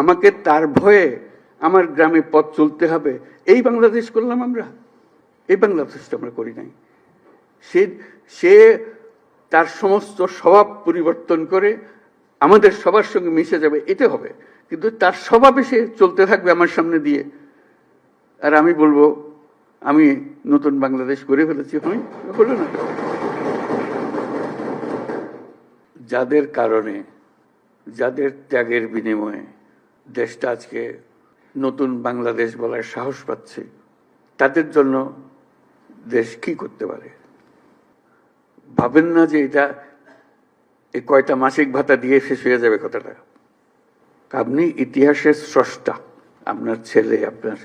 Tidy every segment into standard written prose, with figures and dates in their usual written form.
আমাকে তার ভয়ে আমার গ্রামে পথ চলতে হবে, এই বাংলাদেশ করলাম আমরা? এই বাংলাদেশটা আমরা করি নাই। সে তার সমস্ত স্বভাব পরিবর্তন করে আমাদের সবার সঙ্গে মিশে যাবে, এটা হবে। কিন্তু তার স্বভাবে সে চলতে থাকবে আমার সামনে দিয়ে, আর আমি বলবো আমি নতুন বাংলাদেশ করে ফেলেছি। হলো না? যাদের কারণে, যাদের ত্যাগের বিনিময়ে দেশটা আজকে নতুন বাংলাদেশ বলার সাহস পাচ্ছে, তাদের জন্য দেশ কি করতে পারে? ভাবেন না যে এটা এই কয়টা মাসিক ভাতা দিয়ে শেষ হয়ে যাবে কথাটা। আপনি ইতিহাসের স্রষ্টা, আপনার ছেলে, আপনার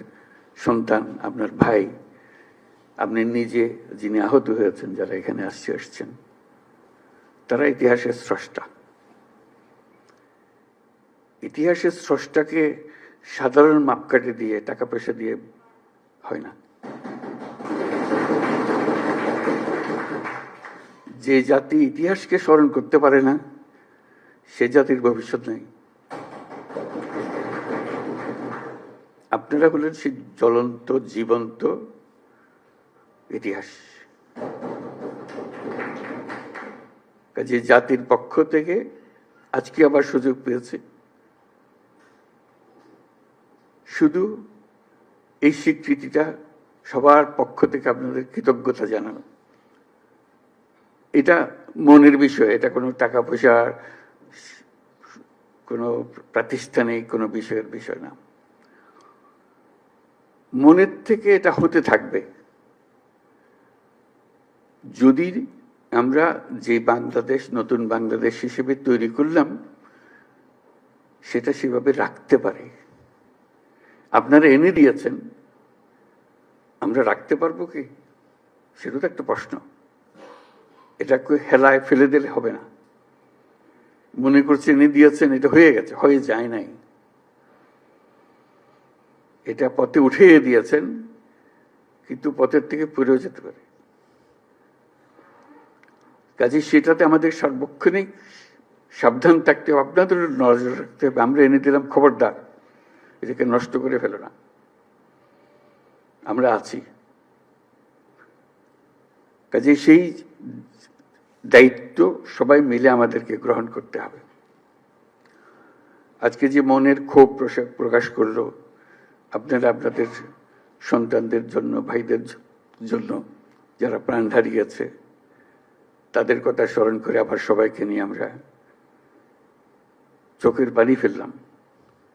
সন্তান, আপনার ভাই, আপনি নিজে যিনি আহত হয়েছেন, যারা এখানে আসছেন, তারা ইতিহাসের স্রষ্টা। ইতিহাসের স্রষ্টাকে সাধারণ মাপকাঠি দিয়ে, টাকা পয়সা দিয়ে হয় না। যে জাতি ইতিহাসকে স্মরণ করতে পারে না, সে জাতির ভবিষ্যৎ নেই। আপনারা হলেন সেই জ্বলন্ত জীবন্ত ইতিহাস। যে জাতির পক্ষ থেকে আজকে আবার সুযোগ পেয়েছে, শুধু এই স্বীকৃতিটা সবার পক্ষ থেকে আপনাদের কৃতজ্ঞতা জানানো। এটা মনের বিষয়, এটা কোনো টাকা পয়সার, কোনো প্রাতিষ্ঠানিক কোনো বিষয়ের বিষয় না। মনের থেকে এটা হতে থাকবে যদি আমরা যে বাংলাদেশ, নতুন বাংলাদেশ হিসেবে তৈরি করলাম, সেটা সেভাবে রাখতে পারি। আপনারা এনে দিয়েছেন, আমরা রাখতে পারবো কি? সেটা তো একটা প্রশ্ন। এটা হেলায় ফেলে দিলে হবে না। মনে করছে এনে দিয়েছেন, এটা হয়ে গেছে, হয়ে যায় নাই। এটা পথে উঠিয়ে দিয়েছেন, কিন্তু পথের থেকে পড়েও যেতে পারে। কাজে সেটাতে আমাদের সার্বক্ষণিক সাবধান থাকতে হবে, আপনাদের নজর রাখতে হবে। আমরা এনে দিলাম, খবরদার এটাকে নষ্ট করে ফেলো না। আমরা আছি। কাজে সেই দায়িত্ব সবাই মিলে আমাদেরকে গ্রহণ করতে হবে। আজকে যে মনের ক্ষোভ প্রকাশ করলো আপনারা আপনাদের সন্তানদের জন্য, ভাইদের জন্য, যারা প্রাণ হারিয়েছে, তাদের কথা স্মরণ করে আবার সবাইকে নিয়ে আমরা চোখের পানি ফেললাম।